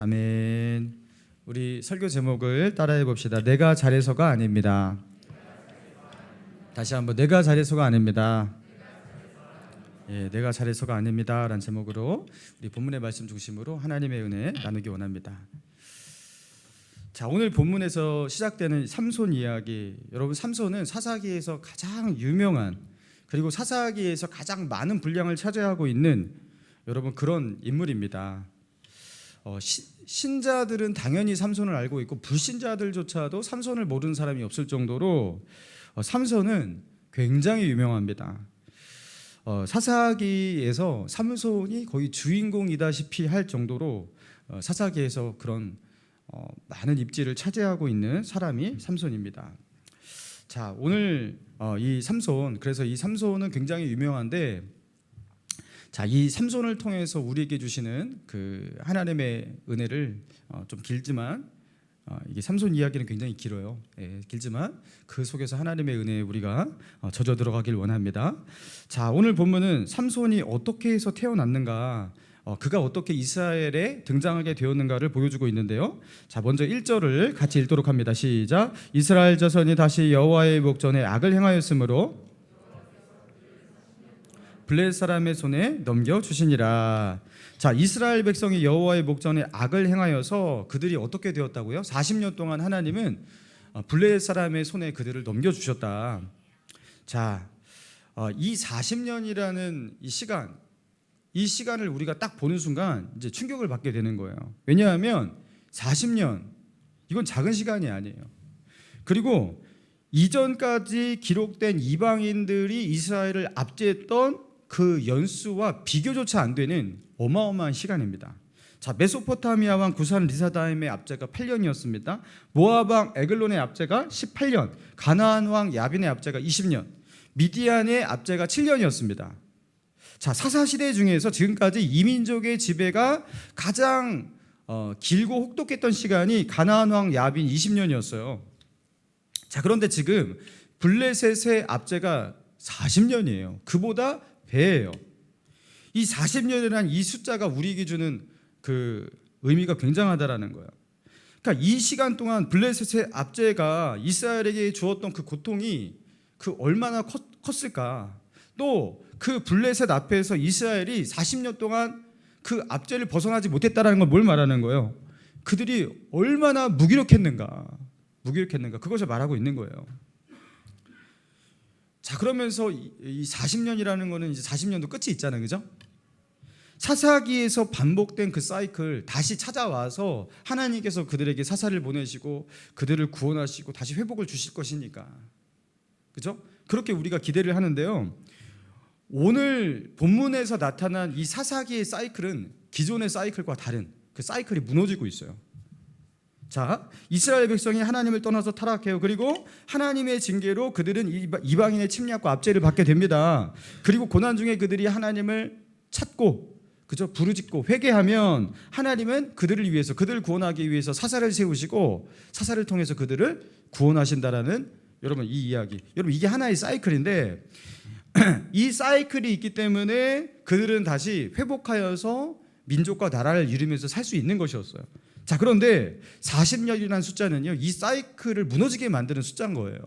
아멘. 우리 설교 제목을 따라해 봅시다. 내가 잘해서가 아닙니다. 다시 한번 내가 잘해서가 아닙니다. 내가 잘해서가 아닙니다 라는 제목으로 우리 본문의 말씀 중심으로 하나님의 은혜 나누기 원합니다. 자, 오늘 본문에서 시작되는 삼손 이야기, 여러분 삼손은 사사기에서 가장 유명한, 그리고 사사기에서 가장 많은 분량을 차지하고 있는 여러분 그런 인물입니다. 신자들은 당연히 삼손을 알고 있고 불신자들조차도 삼손을 모르는 사람이 없을 정도로 삼손은 굉장히 유명합니다. 사사기에서 삼손이 거의 주인공이다시피 할 정도로 사사기에서 그런 많은 입지를 차지하고 있는 사람이 삼손입니다. 자, 오늘 이 삼손, 그래서 이 삼손은 굉장히 유명한데, 자, 이 삼손을 통해서 우리에게 주시는 그 하나님의 은혜를 좀 길지만 이게 삼손 이야기는 굉장히 길어요. 길지만 그 속에서 하나님의 은혜에 우리가 젖어 들어가길 원합니다. 자, 오늘 본문은 삼손이 어떻게 해서 태어났는가, 그가 어떻게 이스라엘에 등장하게 되었는가를 보여주고 있는데요. 자, 먼저 1절을 같이 읽도록 합니다. 시작. 이스라엘 자손이 다시 여호와의 목전에 악을 행하였으므로 블레셋 사람의 손에 넘겨주시니라. 자, 이스라엘 백성이 여호와의 목전에 악을 행하여서 그들이 어떻게 되었다고요? 40년 동안 하나님은 블레셋 사람의 손에 그들을 넘겨주셨다. 자, 이 40년이라는 이 시간을 우리가 딱 보는 순간 이제 충격을 받게 되는 거예요. 왜냐하면 40년, 이건 작은 시간이 아니에요. 그리고 이전까지 기록된 이방인들이 이스라엘을 압제했던 그 연수와 비교조차 안 되는 어마어마한 시간입니다. 자, 메소포타미아 왕 구산 리사다임의 압제가 8년이었습니다. 모압 왕 에글론의 압제가 18년, 가나안 왕 야빈의 압제가 20년, 미디안의 압제가 7년이었습니다. 자, 사사시대 중에서 지금까지 이민족의 지배가 가장 길고 혹독했던 시간이 가나안 왕 야빈 20년이었어요. 자, 그런데 지금 블레셋의 압제가 40년이에요. 그보다 배예요. 이 40년이라는 이 숫자가 우리에게 주는 그 의미가 굉장하다라는 거예요. 그러니까 이 시간 동안 블레셋의 압제가 이스라엘에게 주었던 그 고통이 그 얼마나 컸을까. 또 그 블레셋 앞에서 이스라엘이 40년 동안 그 압제를 벗어나지 못했다라는 건 뭘 말하는 거예요? 그들이 얼마나 무기력했는가, 그것을 말하고 있는 거예요. 자, 그러면서 이 40년이라는 거는 이제 40년도 끝이 있잖아요, 그죠? 사사기에서 반복된 그 사이클 다시 찾아와서 하나님께서 그들에게 사사를 보내시고 그들을 구원하시고 다시 회복을 주실 것이니까, 그죠? 그렇게 우리가 기대를 하는데요. 오늘 본문에서 나타난 이 사사기의 사이클은 기존의 사이클과 다른 그 사이클이 무너지고 있어요. 자, 이스라엘 백성이 하나님을 떠나서 타락해요. 그리고 하나님의 징계로 그들은 이방인의 침략과 압제를 받게 됩니다. 그리고 고난 중에 그들이 하나님을 찾고, 그죠? 부르짖고 회개하면 하나님은 그들을 위해서, 그들을 구원하기 위해서 사사를 세우시고 사사를 통해서 그들을 구원하신다라는, 여러분 이 이야기, 여러분 이게 하나의 사이클인데, 이 사이클이 있기 때문에 그들은 다시 회복하여서 민족과 나라를 이루면서 살 수 있는 것이었어요. 자, 그런데 40년이라는 숫자는요, 이 사이클을 무너지게 만드는 숫자인 거예요.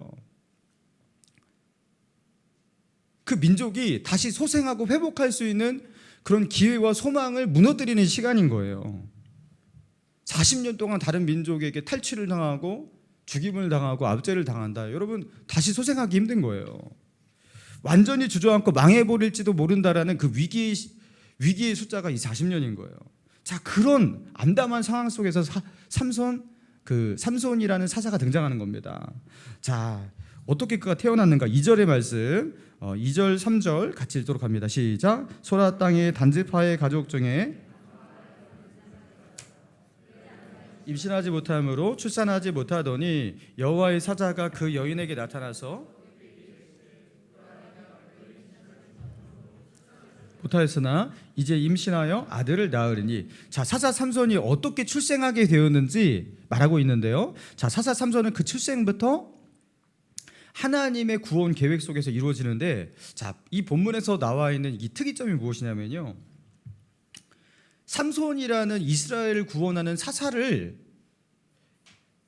그 민족이 다시 소생하고 회복할 수 있는 그런 기회와 소망을 무너뜨리는 시간인 거예요. 40년 동안 다른 민족에게 탈취를 당하고 죽임을 당하고 압제를 당한다. 여러분 다시 소생하기 힘든 거예요. 완전히 주저앉고 망해버릴지도 모른다라는 그 위기의 숫자가 이 40년인 거예요. 자, 그런 암담한 상황 속에서 삼손이라는 사사가 등장하는 겁니다. 자, 어떻게 그가 태어났는가? 2절의 말씀, 2절 3절 같이 읽도록 합니다. 시작. 소라 땅의 단지파의 가족 중에 임신하지 못함으로 출산하지 못하더니 여호와의 사자가 그 여인에게 나타나서 못하였으나 이제 임신하여 아들을 낳으리니. 자, 사사 삼손이 어떻게 출생하게 되었는지 말하고 있는데요. 자, 사사 삼손은 그 출생부터 하나님의 구원 계획 속에서 이루어지는데, 자, 이 본문에서 나와 있는 이 특이점이 무엇이냐면요, 삼손이라는 이스라엘을 구원하는 사사를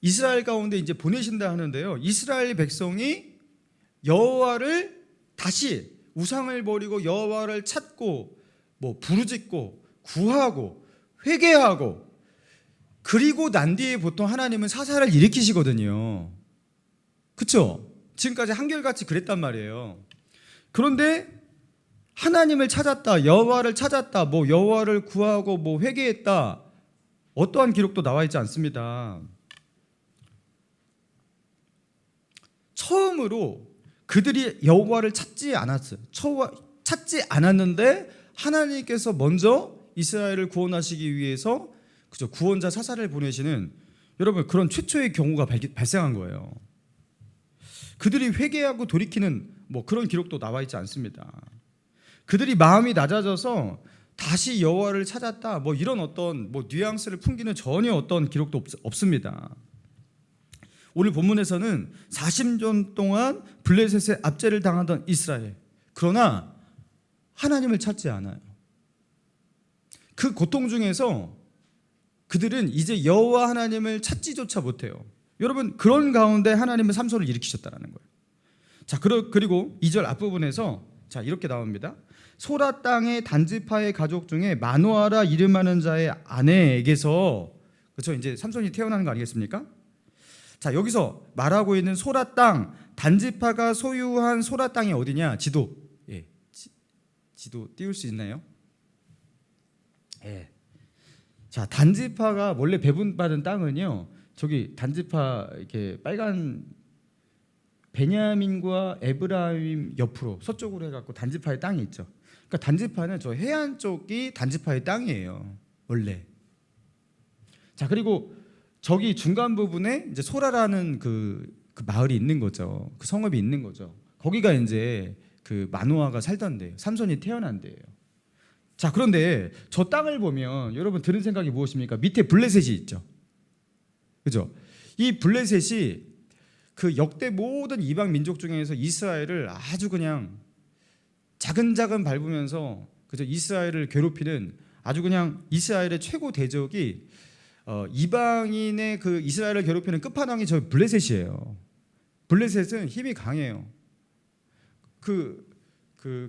이스라엘 가운데 이제 보내신다 하는데요. 이스라엘 백성이 여호와를 다시 우상을 버리고 여호와를 찾고 뭐 부르짖고 구하고 회개하고 그리고 난 뒤에 보통 하나님은 사사를 일으키시거든요. 그렇죠? 지금까지 한결같이 그랬단 말이에요. 그런데 하나님을 찾았다, 여호와를 찾았다, 뭐 여호와를 구하고 뭐 회개했다, 어떠한 기록도 나와 있지 않습니다. 처음으로 그들이 여호와를 찾지 않았어요. 찾지 않았는데 하나님께서 먼저 이스라엘을 구원하시기 위해서 그죠, 구원자 사사를 보내시는, 여러분, 그런 최초의 경우가 발생한 거예요. 그들이 회개하고 돌이키는 뭐 그런 기록도 나와 있지 않습니다. 그들이 마음이 낮아져서 다시 여호와를 찾았다, 뭐 이런 어떤 뭐 뉘앙스를 풍기는 전혀 어떤 기록도 없습니다. 오늘 본문에서는 40년 동안 블레셋의 압제를 당하던 이스라엘, 그러나 하나님을 찾지 않아요. 그 고통 중에서 그들은 이제 여호와 하나님을 찾지조차 못해요. 여러분, 그런 가운데 하나님은 삼손을 일으키셨다는 거예요. 자, 그리고 2절 앞부분에서 자, 이렇게 나옵니다. 소라 땅의 단지파의 가족 중에 마노아라 이름하는 자의 아내에게서, 그렇죠, 이제 삼손이 태어나는 거 아니겠습니까? 자, 여기서 말하고 있는 소라 땅, 단지파가 소유한 소라 땅이 어디냐? 지도, 예, 지도 띄울 수 있나요? 예. 자, 단지파가 원래 배분받은 땅은요, 저기 단지파 이렇게 빨간 베냐민과 에브라임 옆으로 서쪽으로 해갖고 단지파의 땅이 있죠. 그러니까 단지파는 저 해안 쪽이 단지파의 땅이에요, 원래. 자, 그리고 저기 중간 부분에 이제 소라라는 그 마을이 있는 거죠. 그 성읍이 있는 거죠. 거기가 이제 그 마노아가 살던 데예요. 삼손이 태어난 데예요. 자, 그런데 저 땅을 보면 여러분 드는 생각이 무엇입니까? 밑에 블레셋이 있죠. 그죠? 이 블레셋이 그 역대 모든 이방 민족 중에서 이스라엘을 아주 그냥 자근자근 밟으면서, 그죠, 이스라엘을 괴롭히는 아주 그냥 이스라엘의 최고 대적이 이방인의 그 이스라엘을 괴롭히는 끝판왕이 저 블레셋이에요. 블레셋은 힘이 강해요.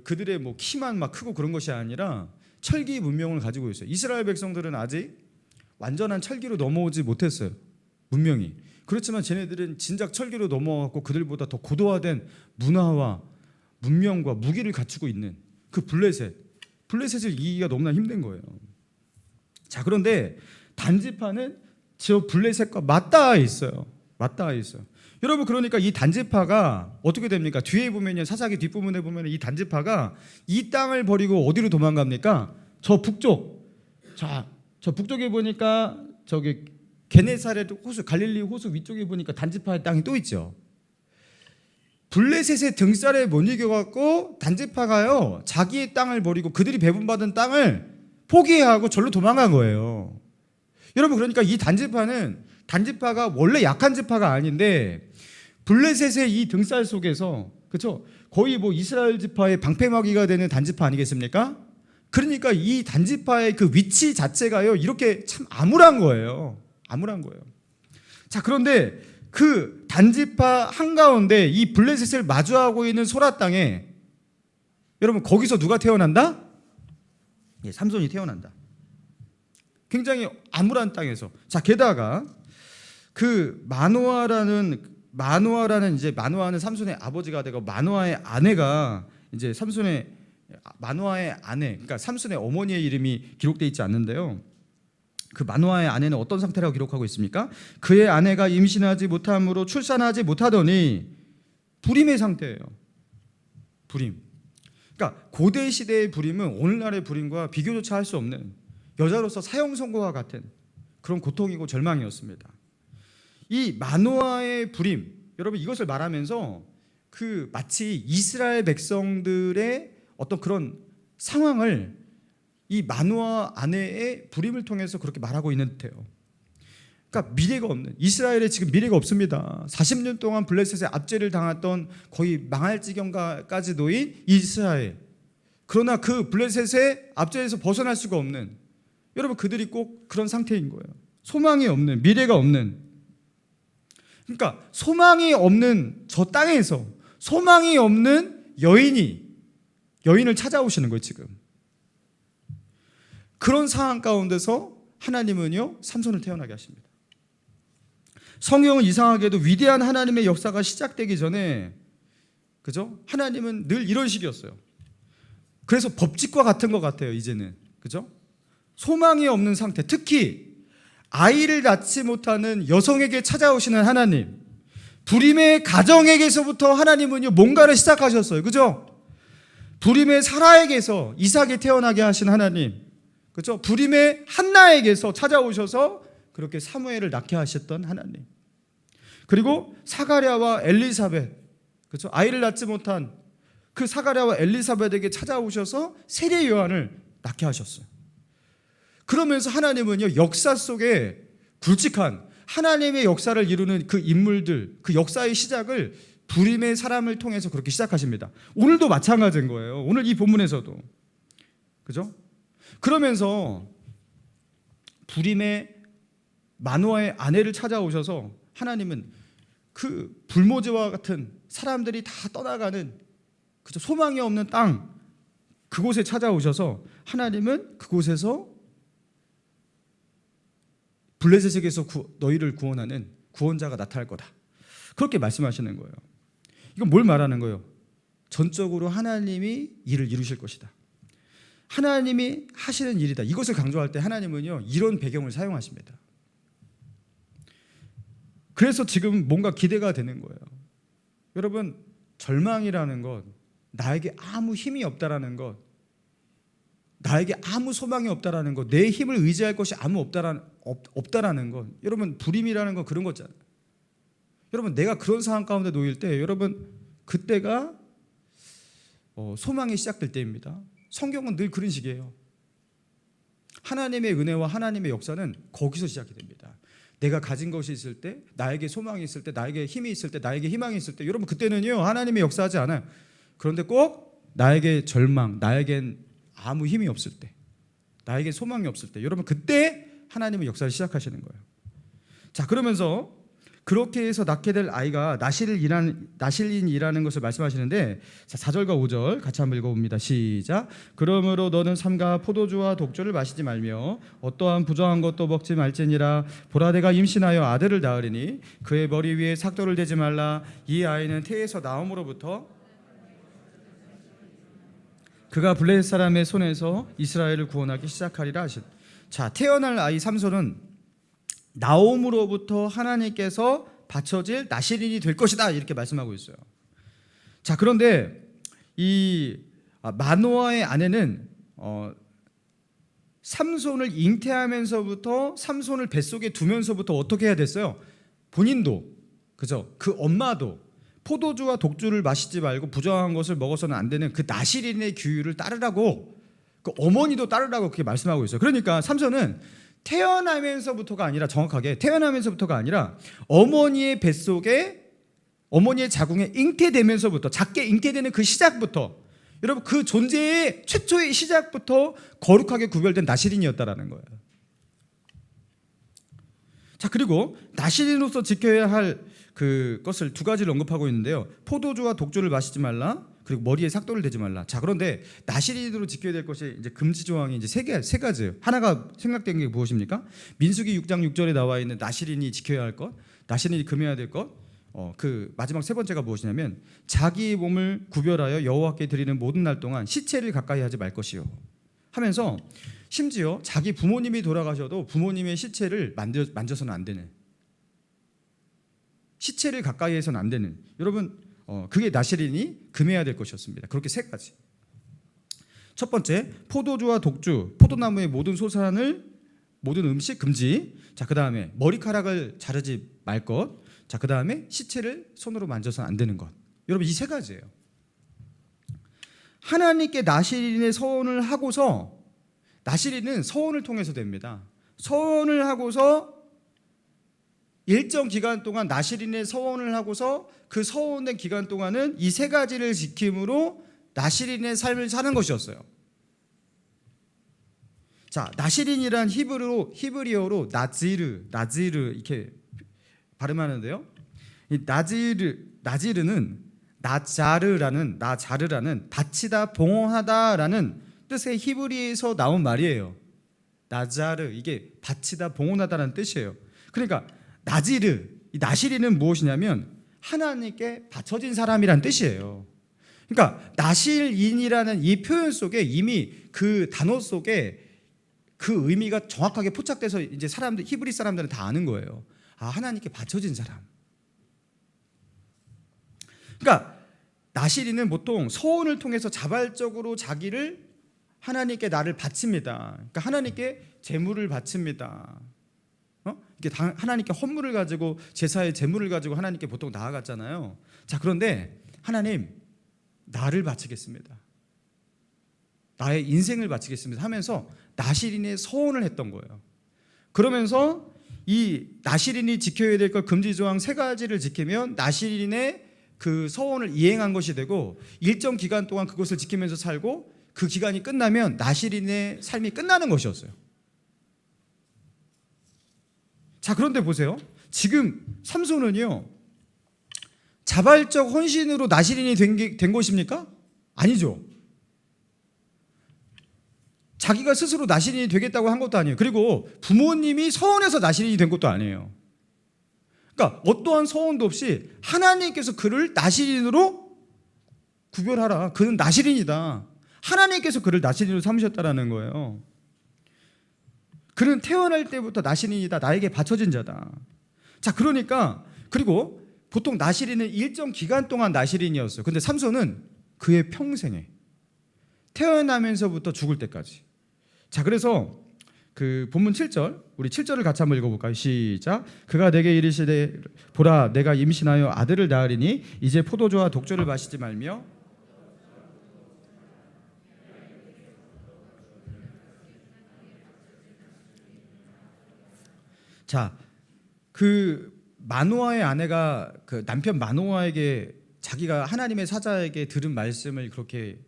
그들의 뭐 키만 막 크고 그런 것이 아니라 철기 문명을 가지고 있어요. 이스라엘 백성들은 아직 완전한 철기로 넘어오지 못했어요, 문명이. 그렇지만 쟤네들은 진작 철기로 넘어왔고 그들보다 더 고도화된 문화와 문명과 무기를 갖추고 있는 그 블레셋을 이기기가 너무나 힘든 거예요. 자, 그런데 단지파는 저 블레셋과 맞닿아 있어요. 여러분, 그러니까 이 단지파가 어떻게 됩니까? 뒤에 보면요, 사사기 뒷부분에 보면 이 단지파가 이 땅을 버리고 어디로 도망갑니까? 저 북쪽. 자, 저 북쪽에 보니까 저기 게네사렛 호수, 갈릴리 호수 위쪽에 보니까 단지파의 땅이 또 있죠. 블레셋의 등살에 못 이겨갖고 단지파가요, 자기의 땅을 버리고 그들이 배분받은 땅을 포기하고 절로 도망간 거예요. 여러분, 그러니까 이 단지파가 원래 약한 지파가 아닌데 블레셋의 이 등살 속에서, 그렇죠, 거의 뭐 이스라엘 지파의 방패막이가 되는 단지파 아니겠습니까? 그러니까 이 단지파의 그 위치 자체가요, 이렇게 참 암울한 거예요. 자, 그런데 그 단지파 한가운데 이 블레셋을 마주하고 있는 소라 땅에, 여러분, 거기서 누가 태어난다? 예, 삼손이 태어난다. 굉장히 암울한 땅에서. 자, 게다가 그 마노아라는 이제 마노아는 삼손의 아버지가 되고 마노아의 아내가 이제 마노아의 아내, 그러니까 삼손의 어머니의 이름이 기록되어 있지 않는데요. 그 마노아의 아내는 어떤 상태라고 기록하고 있습니까? 그의 아내가 임신하지 못함으로 출산하지 못하더니 불임의 상태예요. 불임. 그러니까 고대 시대의 불임은 오늘날의 불임과 비교조차 할 수 없는, 여자로서 사형 선고와 같은 그런 고통이고 절망이었습니다. 이 마노아의 불임, 여러분, 이것을 말하면서 그 마치 이스라엘 백성들의 어떤 그런 상황을 이 마노아 아내의 불임을 통해서 그렇게 말하고 있는 듯해요. 그러니까 미래가 없는, 이스라엘에 지금 미래가 없습니다. 40년 동안 블레셋의 압제를 당했던 거의 망할 지경까지 놓인 이스라엘. 그러나 그 블레셋의 압제에서 벗어날 수가 없는, 여러분 그들이 꼭 그런 상태인 거예요. 소망이 없는, 미래가 없는. 그러니까 소망이 없는 저 땅에서 소망이 없는 여인을 찾아오시는 거예요 지금. 그런 상황 가운데서 하나님은요 삼손을 태어나게 하십니다. 성경은 이상하게도 위대한 하나님의 역사가 시작되기 전에, 그죠? 하나님은 늘 이런 식이었어요. 그래서 법칙과 같은 것 같아요 이제는, 그죠? 소망이 없는 상태, 특히 아이를 낳지 못하는 여성에게 찾아오시는 하나님, 불임의 가정에게서부터 하나님은요 뭔가를 시작하셨어요, 그죠? 불임의 사라에게서 이삭이 태어나게 하신 하나님, 그죠? 불임의 한나에게서 찾아오셔서 그렇게 사무엘을 낳게 하셨던 하나님, 그리고 사가랴와 엘리사벳, 그죠? 아이를 낳지 못한 그 사가랴와 엘리사벳에게 찾아오셔서 세례 요한을 낳게 하셨어요. 그러면서 하나님은요 역사 속에 굵직한 하나님의 역사를 이루는 그 인물들, 그 역사의 시작을 불임의 사람을 통해서 그렇게 시작하십니다. 오늘도 마찬가지인 거예요. 오늘 이 본문에서도, 그죠? 그러면서 불임의 마노아의 아내를 찾아오셔서 하나님은 그 불모지와 같은 사람들이 다 떠나가는, 그죠? 소망이 없는 땅, 그곳에 찾아오셔서 하나님은 그곳에서 블레셋에게서 너희를 구원하는 구원자가 나타날 거다, 그렇게 말씀하시는 거예요. 이건 뭘 말하는 거예요? 전적으로 하나님이 일을 이루실 것이다, 하나님이 하시는 일이다. 이것을 강조할 때 하나님은요 이런 배경을 사용하십니다. 그래서 지금 뭔가 기대가 되는 거예요. 여러분, 절망이라는 것, 나에게 아무 힘이 없다라는 것, 나에게 아무 소망이 없다라는 것, 내 힘을 의지할 것이 아무 없다라는 것, 여러분 불임이라는 건 그런 거잖아요. 여러분 내가 그런 상황 가운데 놓일 때, 여러분 그때가 소망이 시작될 때입니다. 성경은 늘 그런 식이에요. 하나님의 은혜와 하나님의 역사는 거기서 시작이 됩니다. 내가 가진 것이 있을 때, 나에게 소망이 있을 때, 나에게 힘이 있을 때, 나에게 희망이 있을 때, 여러분 그때는요 하나님의 역사하지 않아요. 그런데 꼭 나에게 절망, 나에겐 아무 힘이 없을 때, 나에게 소망이 없을 때, 여러분 그때 하나님의 역사를 시작하시는 거예요. 자, 그러면서 그렇게 해서 낳게 될 아이가 나실인이라는 것을 말씀하시는데, 자, 4절과 5절 같이 한번 읽어봅니다. 시작. 그러므로 너는 삼가 포도주와 독주를 마시지 말며 어떠한 부정한 것도 먹지 말지니라. 보라, 내가 임신하여 아들을 낳으리니 그의 머리 위에 삭도를 대지 말라. 이 아이는 태에서 나옴으로부터 그가 블레셋 사람의 손에서 이스라엘을 구원하기 시작하리라 하신. 자, 태어날 아이 삼손은 나옴으로부터 하나님께서 바쳐질 나실인이 될 것이다, 이렇게 말씀하고 있어요. 자, 그런데 이 마노아의 아내는 삼손을 잉태하면서부터, 삼손을 뱃속에 두면서부터 어떻게 해야 됐어요? 본인도, 그죠? 그 엄마도 포도주와 독주를 마시지 말고 부정한 것을 먹어서는 안 되는 그 나실인의 규율을 따르라고, 그 어머니도 따르라고 그렇게 말씀하고 있어요. 그러니까 삼손은 태어나면서부터가 아니라, 정확하게 태어나면서부터가 아니라 어머니의 뱃속에, 어머니의 자궁에 잉태되면서부터, 작게 잉태되는 그 시작부터, 여러분 그 존재의 최초의 시작부터 거룩하게 구별된 나실인이었다라는 거예요. 자, 그리고 나실인으로서 지켜야 할 그것을 두 가지를 언급하고 있는데요. 포도주와 독주를 마시지 말라, 그리고 머리에 삭도를 대지 말라. 자, 그런데 나실인으로 지켜야 될 것이 이제 금지 조항이 이제 세 가지예요. 하나가 생각된 게 무엇입니까? 민수기 6장 6절에 나와 있는 나실인이 지켜야 할 것, 나실인이 금해야 될 것. 그 마지막 세 번째가 무엇이냐면 자기 몸을 구별하여 여호와께 드리는 모든 날 동안 시체를 가까이 하지 말 것이요 하면서, 심지어 자기 부모님이 돌아가셔도 부모님의 시체를 만져서는 안 되는, 시체를 가까이 해서는 안 되는, 여러분 그게 나실인이 금해야 될 것이었습니다. 그렇게 세 가지. 첫 번째, 포도주와 독주, 포도나무의 모든 소산을, 모든 음식 금지. 자, 그 다음에 머리카락을 자르지 말 것. 자, 그 다음에 시체를 손으로 만져서는 안 되는 것. 여러분 이 세 가지예요. 하나님께 나실인의 서원을 하고서, 나실인은 서원을 통해서 됩니다. 서원을 하고서 일정 기간 동안 나실인의 서원을 하고서 그 서원된 기간 동안은 이 세 가지를 지킴으로 나실인의 삶을 사는 것이었어요. 자, 나시린이란 히브리어로 나지르 이렇게 발음하는데요. 이 나지르는 나자르라는 바치다, 봉헌하다라는 뜻의 히브리에서 나온 말이에요. 나자르, 이게 바치다, 봉헌하다라는 뜻이에요. 그러니까 이 나시린은 무엇이냐면 하나님께 바쳐진 사람이란 뜻이에요. 그러니까 나실인이라는 이 표현 속에 이미 그 단어 속에 그 의미가 정확하게 포착돼서 이제 히브리 사람들은 다 아는 거예요. 아, 하나님께 바쳐진 사람. 그러니까 나시린은 보통 서원을 통해서 자발적으로 자기를 하나님께 나를 바칩니다. 그러니까 하나님께 제물을 바칩니다. 이게 하나님께 헌물을 가지고 제사의 제물을 가지고 하나님께 보통 나아갔잖아요. 자, 그런데 하나님, 나를 바치겠습니다. 나의 인생을 바치겠습니다 하면서 나시린의 서원을 했던 거예요. 그러면서 이 나시린이 지켜야 될 것 금지 조항 3가지를 지키면 나시린의 그 서원을 이행한 것이 되고 일정 기간 동안 그것을 지키면서 살고 그 기간이 끝나면 나시린의 삶이 끝나는 것이었어요. 자, 그런데 보세요. 지금 삼손은요, 자발적 헌신으로 나시린이 된 것입니까? 아니죠. 자기가 스스로 나시린이 되겠다고 한 것도 아니에요. 그리고 부모님이 서원해서 나시린이 된 것도 아니에요. 그러니까 어떠한 서원도 없이 하나님께서 그를 나시린으로 구별하라. 그는 나시린이다. 하나님께서 그를 나시린으로 삼으셨다라는 거예요. 그는 태어날 때부터 나시린이다. 나에게 바쳐진 자다. 자, 그러니까 그리고 보통 나시린은 일정 기간 동안 나시린이었어요. 근데 삼손은 그의 평생에 태어나면서부터 죽을 때까지. 자, 그래서 그 본문 7절, 우리 7절을 같이 한번 읽어볼까요? 시작. 그가 내게 이르시되 보라, 내가 임신하여 아들을 낳으리니 이제 포도주와 독주를 마시지 말며 자, 그 마노아의 아내가 그 남편 마노아에게 자기가 하나님의 사자에게 들은 말씀을 그렇게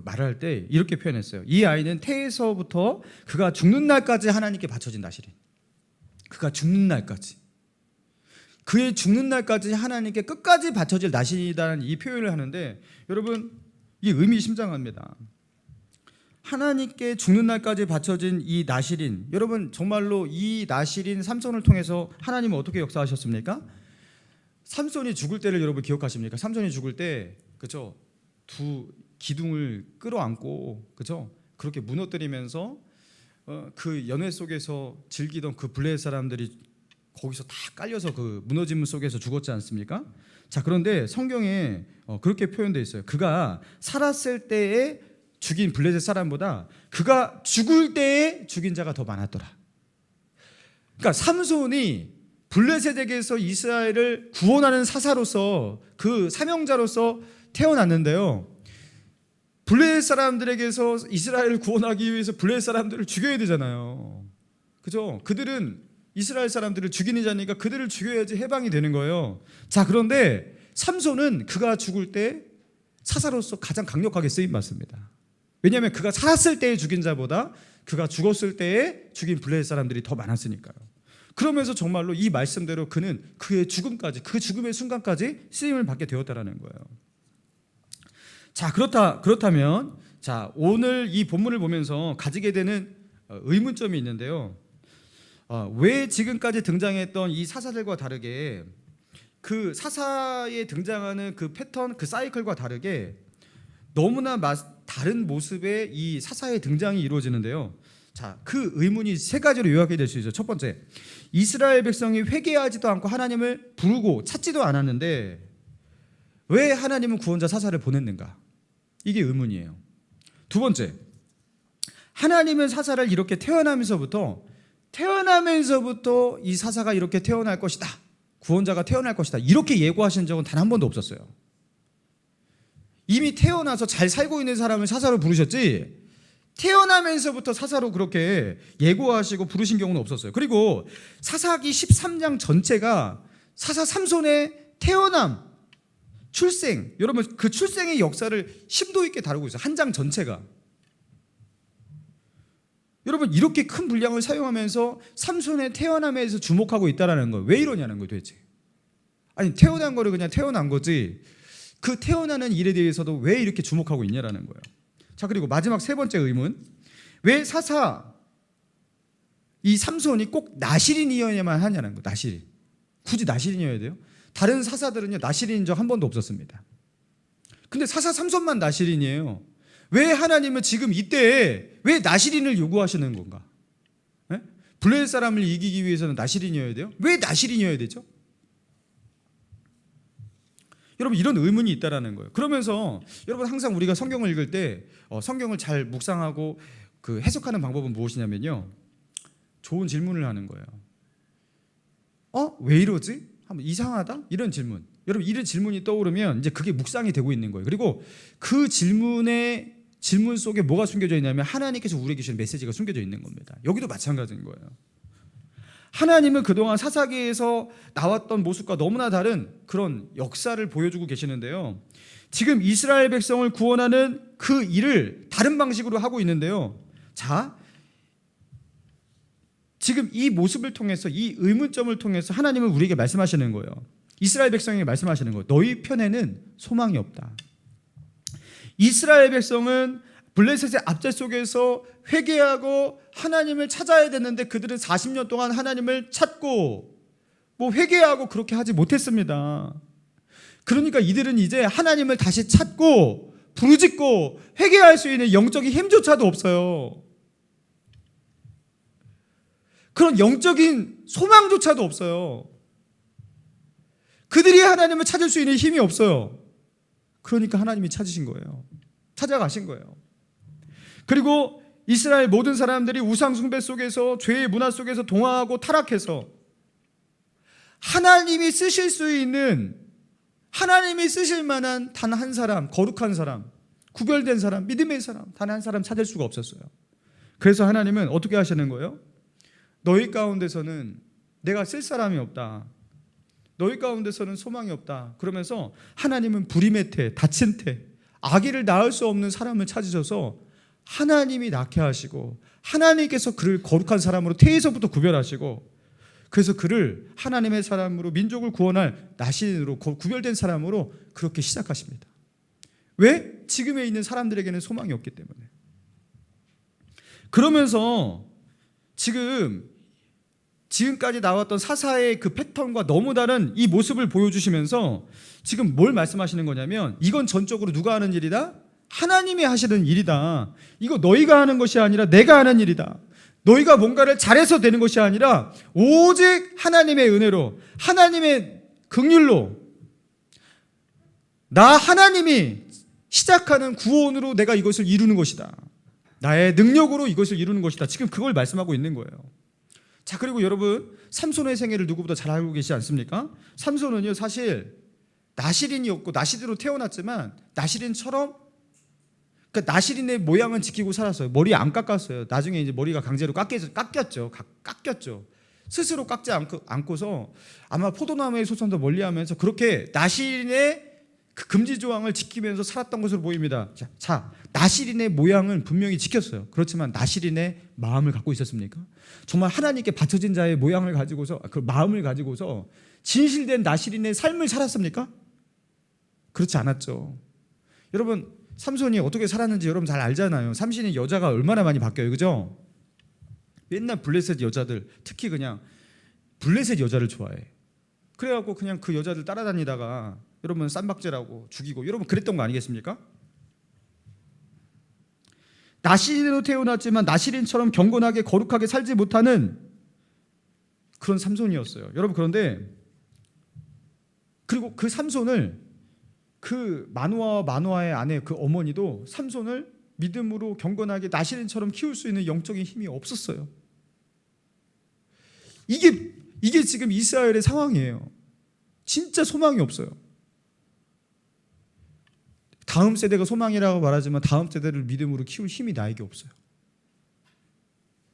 말할 때 이렇게 표현했어요. 이 아이는 태에서부터 그가 죽는 날까지 하나님께 바쳐진 나시린. 그가 죽는 날까지, 그의 죽는 날까지 하나님께 끝까지 바쳐질 나시린이라는 이 표현을 하는데, 여러분, 이 의미심장합니다. 하나님께 죽는 날까지 바쳐진 이 나시린, 여러분 정말로 이 나시린 삼손을 통해서 하나님은 어떻게 역사하셨습니까? 삼손이 죽을 때를 여러분 기억하십니까? 삼손이 죽을 때, 그죠? 두 기둥을 끌어안고, 그죠? 그렇게 무너뜨리면서 그 연회 속에서 즐기던 그 블레셋 사람들이 거기서 다 깔려서 그 무너짐 속에서 죽었지 않습니까? 자, 그런데 성경에 그렇게 표현되어 있어요. 그가 살았을 때에 죽인 블레셋 사람보다 그가 죽을 때에 죽인 자가 더 많았더라. 그러니까 삼손이 블레셋에게서 이스라엘을 구원하는 사사로서, 그 사명자로서 태어났는데요, 블레셋 사람들에게서 이스라엘을 구원하기 위해서 블레셋 사람들을 죽여야 되잖아요. 그죠? 그들은 이스라엘 사람들을 죽이는 자니까 그들을 죽여야지 해방이 되는 거예요. 자, 그런데 삼손은 그가 죽을 때 사사로서 가장 강력하게 쓰임 받습니다. 왜냐하면 그가 살았을 때에 죽인 자보다 그가 죽었을 때에 죽인 블레셋 사람들이 더 많았으니까요. 그러면서 정말로 이 말씀대로 그는 그의 죽음까지, 그 죽음의 순간까지 쓰임을 받게 되었다라는 거예요. 자, 그렇다면 자, 오늘 이 본문을 보면서 가지게 되는 의문점이 있는데요. 왜 지금까지 등장했던 이 사사들과 다르게, 그 사사에 등장하는 그 패턴, 그 사이클과 다르게 너무나 다른 모습의 이 사사의 등장이 이루어지는데요. 자, 그 의문이 3가지로 요약이 될 수 있어요. 첫 번째, 이스라엘 백성이 회개하지도 않고 하나님을 부르고 찾지도 않았는데 왜 하나님은 구원자 사사를 보냈는가? 이게 의문이에요. 두 번째, 하나님은 사사를 이렇게 태어나면서부터 이 사사가 이렇게 태어날 것이다, 구원자가 태어날 것이다, 이렇게 예고하신 적은 단 한 번도 없었어요. 이미 태어나서 잘 살고 있는 사람을 사사로 부르셨지, 태어나면서부터 사사로 그렇게 예고하시고 부르신 경우는 없었어요. 그리고 사사기 13장 전체가 사사 삼손의 태어남, 출생, 여러분 그 출생의 역사를 심도 있게 다루고 있어요. 한 장 전체가. 여러분 이렇게 큰 분량을 사용하면서 삼손의 태어남에 대해서 주목하고 있다는 거예요. 왜 이러냐는 거예요 도대체. 아니 태어난 거를 그냥 태어난 거지 그 태어나는 일에 대해서도 왜 이렇게 주목하고 있냐라는 거예요. 자 그리고 마지막 세 번째 의문, 왜 사사 이 삼손이 꼭 나실인이어야만 하냐는 거예요. 나실인. 굳이 나실인이어야 돼요? 다른 사사들은요 나실인인 적 한 번도 없었습니다. 근데 사사 삼손만 나실인이에요. 왜 하나님은 지금 이때에 왜 나실인을 요구하시는 건가? 네? 블레셋 사람을 이기기 위해서는 나실인이어야 돼요? 왜 나실인이어야 되죠? 여러분 이런 의문이 있다라는 거예요. 그러면서 여러분 항상 우리가 성경을 읽을 때 성경을 잘 묵상하고 그 해석하는 방법은 무엇이냐면요, 좋은 질문을 하는 거예요. 왜 이러지? 한번 이상하다? 이런 질문. 여러분 이런 질문이 떠오르면 이제 그게 묵상이 되고 있는 거예요. 그리고 그 질문 속에 뭐가 숨겨져 있냐면 하나님께서 우리에게 주신 메시지가 숨겨져 있는 겁니다. 여기도 마찬가지인 거예요. 하나님은 그동안 사사기에서 나왔던 모습과 너무나 다른 그런 역사를 보여주고 계시는데요, 지금 이스라엘 백성을 구원하는 그 일을 다른 방식으로 하고 있는데요, 자 지금 이 모습을 통해서 이 의문점을 통해서 하나님은 우리에게 말씀하시는 거예요. 이스라엘 백성에게 말씀하시는 거예요. 너희 편에는 소망이 없다. 이스라엘 백성은 블레셋의 압제 속에서 회개하고 하나님을 찾아야 되는데 그들은 40년 동안 하나님을 찾고 회개하고 그렇게 하지 못했습니다. 그러니까 이들은 이제 하나님을 다시 찾고 부르짖고 회개할 수 있는 영적인 힘조차도 없어요. 그런 영적인 소망조차도 없어요. 그들이 하나님을 찾을 수 있는 힘이 없어요. 그러니까 하나님이 찾으신 거예요. 찾아가신 거예요. 그리고 이스라엘 모든 사람들이 우상 숭배 속에서 죄의 문화 속에서 동화하고 타락해서 하나님이 쓰실 수 있는, 하나님이 쓰실 만한 단 한 사람, 거룩한 사람, 구별된 사람, 믿음의 사람, 단 한 사람 찾을 수가 없었어요. 그래서 하나님은 어떻게 하시는 거예요? 너희 가운데서는 내가 쓸 사람이 없다. 너희 가운데서는 소망이 없다. 그러면서 하나님은 불임의 태, 다친 태, 아기를 낳을 수 없는 사람을 찾으셔서 하나님이 낳게 하시고 하나님께서 그를 거룩한 사람으로 태에서부터 구별하시고 그래서 그를 하나님의 사람으로 민족을 구원할 나신으로 구별된 사람으로 그렇게 시작하십니다. 왜? 지금에 있는 사람들에게는 소망이 없기 때문에. 그러면서 지금까지 나왔던 사사의 그 패턴과 너무 다른 이 모습을 보여주시면서 지금 뭘 말씀하시는 거냐면 이건 전적으로 누가 하는 일이다? 하나님이 하시는 일이다. 이거 너희가 하는 것이 아니라 내가 하는 일이다. 너희가 뭔가를 잘해서 되는 것이 아니라 오직 하나님의 은혜로, 하나님의 긍휼로, 나 하나님이 시작하는 구원으로 내가 이것을 이루는 것이다. 나의 능력으로 이것을 이루는 것이다. 지금 그걸 말씀하고 있는 거예요. 자, 그리고 여러분 삼손의 생애를 누구보다 잘 알고 계시지 않습니까? 삼손은요 사실 나실인이었고 나실인으로 태어났지만 나실인처럼, 그러니까 나실인의 모양은 지키고 살았어요. 머리 안 깎았어요. 나중에 이제 머리가 강제로 깎였죠. 스스로 깎지 않고서 아마 포도나무의 소선도 멀리하면서 그렇게 나실인의 그 금지 조항을 지키면서 살았던 것으로 보입니다. 자, 나실인의 모양은 분명히 지켰어요. 그렇지만 나실인의 마음을 갖고 있었습니까? 정말 하나님께 바쳐진 자의 모양을 가지고서, 그 마음을 가지고서 진실된 나실인의 삶을 살았습니까? 그렇지 않았죠. 여러분 삼손이 어떻게 살았는지 여러분 잘 알잖아요. 삼손이 여자가 얼마나 많이 바뀌어요, 그죠? 맨날 블레셋 여자들, 특히 그냥 블레셋 여자를 좋아해. 그래갖고 그냥 그 여자들 따라다니다가 여러분 쌈박질하고 죽이고 여러분 그랬던 거 아니겠습니까? 나실인으로 태어났지만 나실인처럼 경건하게 거룩하게 살지 못하는 그런 삼손이었어요. 여러분 그런데 그리고 그 삼손을, 그 마노아의 아내 그 어머니도 삼손을 믿음으로 경건하게 나실인처럼 키울 수 있는 영적인 힘이 없었어요. 이게 지금 이스라엘의 상황이에요. 진짜 소망이 없어요. 다음 세대가 소망이라고 말하지만 다음 세대를 믿음으로 키울 힘이 나에게 없어요.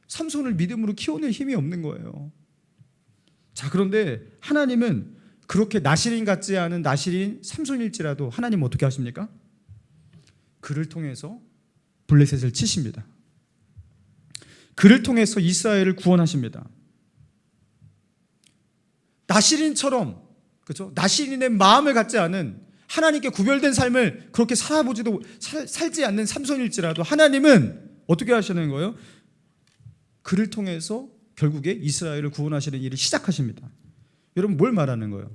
삼손을 믿음으로 키워낼 힘이 없는 거예요. 자, 그런데 하나님은 그렇게 나실인 같지 않은 나실인 삼손일지라도 하나님은 어떻게 하십니까? 그를 통해서 블레셋을 치십니다. 그를 통해서 이스라엘을 구원하십니다. 나시린처럼, 그렇죠? 나시린의 마음을 갖지 않은, 하나님께 구별된 삶을 그렇게 살지 않는 삼손일지라도 하나님은 어떻게 하시는 거예요? 그를 통해서 결국에 이스라엘을 구원하시는 일을 시작하십니다. 여러분, 뭘 말하는 거예요?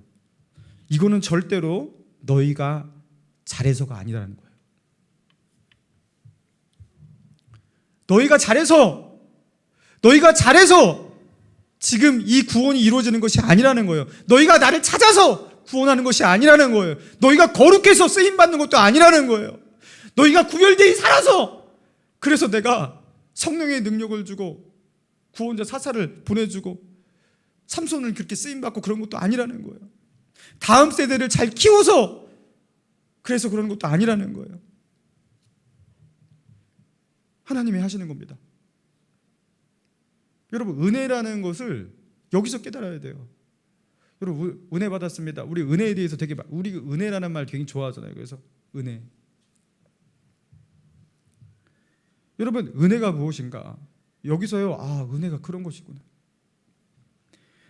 이거는 절대로 너희가 잘해서가 아니라는 거예요. 너희가 잘해서 지금 이 구원이 이루어지는 것이 아니라는 거예요. 너희가 나를 찾아서 구원하는 것이 아니라는 거예요. 너희가 거룩해서 쓰임받는 것도 아니라는 거예요. 너희가 구별되이 살아서, 그래서 내가 성령의 능력을 주고 구원자 사사를 보내주고 삼손을 그렇게 쓰임받고 그런 것도 아니라는 거예요. 다음 세대를 잘 키워서 그래서 그런 것도 아니라는 거예요. 하나님이 하시는 겁니다. 여러분, 은혜라는 것을 여기서 깨달아야 돼요. 여러분, 은혜 받았습니다. 우리 은혜에 대해서 우리 은혜라는 말 굉장히 좋아하잖아요. 그래서 은혜. 여러분, 은혜가 무엇인가? 여기서요, 은혜가 그런 것이구나.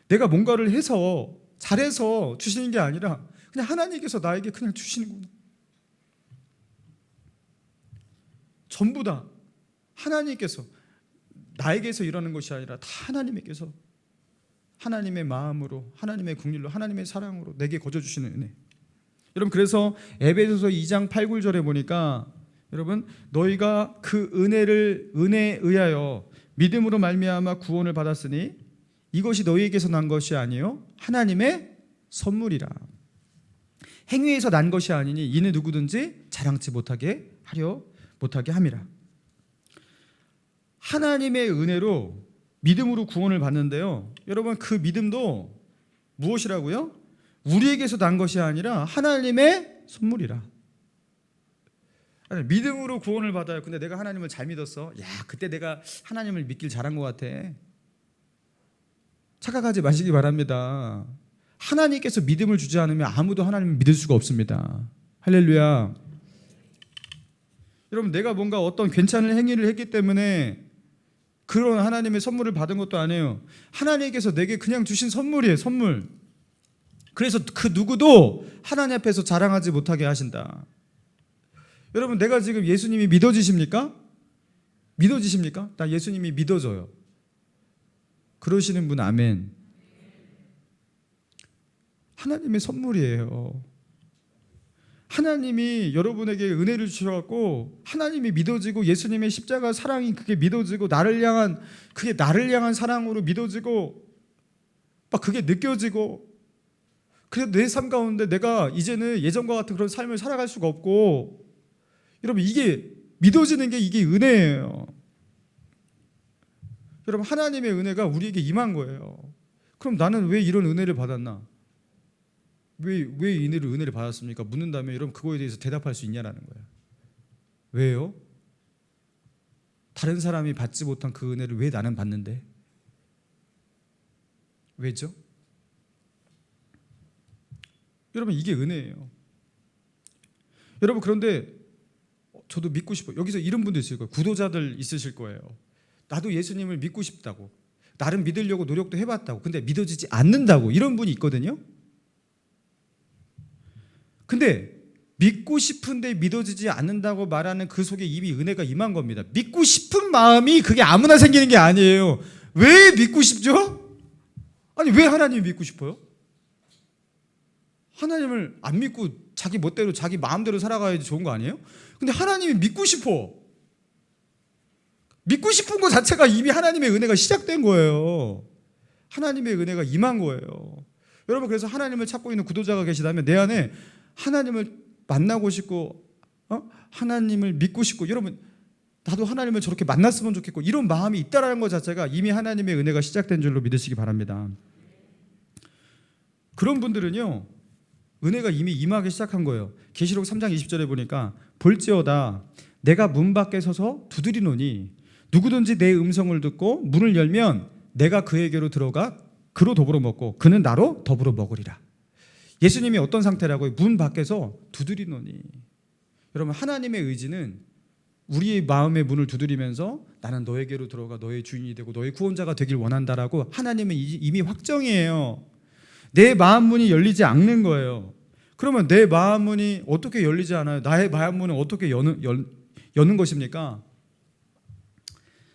내가 뭔가를 해서 잘해서 주시는 게 아니라 그냥 하나님께서 나에게 그냥 주시는구나. 전부 다 하나님께서, 나에게서 일하는 것이 아니라 다 하나님께서 하나님의 마음으로, 하나님의 국률로, 하나님의 사랑으로 내게 거저주시는 은혜. 여러분, 그래서 에베소서 2장 8, 9절에 보니까, 여러분, 너희가 그 은혜에 의하여 믿음으로 말미암아 구원을 받았으니 이것이 너희에게서 난 것이 아니요 하나님의 선물이라. 행위에서 난 것이 아니니 이는 누구든지 자랑치 못하게 함이라. 하나님의 은혜로 믿음으로 구원을 받는데요, 여러분, 그 믿음도 무엇이라고요? 우리에게서 난 것이 아니라 하나님의 선물이라. 아니, 믿음으로 구원을 받아요. 근데 내가 하나님을 잘 믿었어. 그때 내가 하나님을 믿길 잘한 것 같아. 착각하지 마시기 바랍니다. 하나님께서 믿음을 주지 않으면 아무도 하나님을 믿을 수가 없습니다. 할렐루야. 여러분, 내가 뭔가 어떤 괜찮은 행위를 했기 때문에 그런 하나님의 선물을 받은 것도 아니에요. 하나님께서 내게 그냥 주신 선물이에요. 선물. 그래서 그 누구도 하나님 앞에서 자랑하지 못하게 하신다. 여러분, 내가 지금 예수님이 믿어지십니까? 나 예수님이 믿어져요. 그러시는 분 아멘. 하나님의 선물이에요. 하나님이 여러분에게 은혜를 주셔갖고 하나님이 믿어지고, 예수님의 십자가 사랑이 그게 믿어지고, 나를 향한 사랑으로 믿어지고, 막 그게 느껴지고, 그래서 내 삶 가운데 내가 이제는 예전과 같은 그런 삶을 살아갈 수가 없고, 여러분, 이게 믿어지는 게 이게 은혜예요. 여러분, 하나님의 은혜가 우리에게 임한 거예요. 그럼 나는 왜 이런 은혜를 받았나? 왜 은혜를 받았습니까? 묻는다면 여러분, 그거에 대해서 대답할 수 있냐라는 거예요. 왜요? 다른 사람이 받지 못한 그 은혜를 왜 나는 받는데? 왜죠? 여러분, 이게 은혜예요. 여러분, 그런데 저도 믿고 싶어요. 여기서 이런 분도 있을 거예요. 구도자들 있으실 거예요. 나도 예수님을 믿고 싶다고, 나름 믿으려고 노력도 해봤다고, 근데 믿어지지 않는다고, 이런 분이 있거든요. 근데 믿고 싶은데 믿어지지 않는다고 말하는 그 속에 이미 은혜가 임한 겁니다. 믿고 싶은 마음이 그게 아무나 생기는 게 아니에요. 왜 믿고 싶죠? 아니, 왜 하나님을 믿고 싶어요? 하나님을 안 믿고 자기 멋대로 자기 마음대로 살아가야지 좋은 거 아니에요? 근데 하나님이 믿고 싶어. 믿고 싶은 것 자체가 이미 하나님의 은혜가 시작된 거예요. 하나님의 은혜가 임한 거예요. 여러분, 그래서 하나님을 찾고 있는 구도자가 계시다면 내 안에 하나님을 만나고 싶고, 하나님을 믿고 싶고, 여러분, 나도 하나님을 저렇게 만났으면 좋겠고, 이런 마음이 있다라는 것 자체가 이미 하나님의 은혜가 시작된 줄로 믿으시기 바랍니다. 그런 분들은요, 은혜가 이미 임하기 시작한 거예요. 계시록 3장 20절에 보니까, 볼지어다 내가 문 밖에 서서 두드리노니 누구든지 내 음성을 듣고 문을 열면 내가 그에게로 들어가 그로 더불어 먹고 그는 나로 더불어 먹으리라. 예수님이 어떤 상태라고요? 문 밖에서 두드리노니. 여러분, 하나님의 의지는 우리의 마음의 문을 두드리면서 나는 너에게로 들어가 너의 주인이 되고 너의 구원자가 되길 원한다라고 하나님은 이미 확정이에요. 내 마음 문이 열리지 않는 거예요. 그러면 내 마음 문이 어떻게 열리지 않아요? 나의 마음 문은 어떻게 여는 것입니까?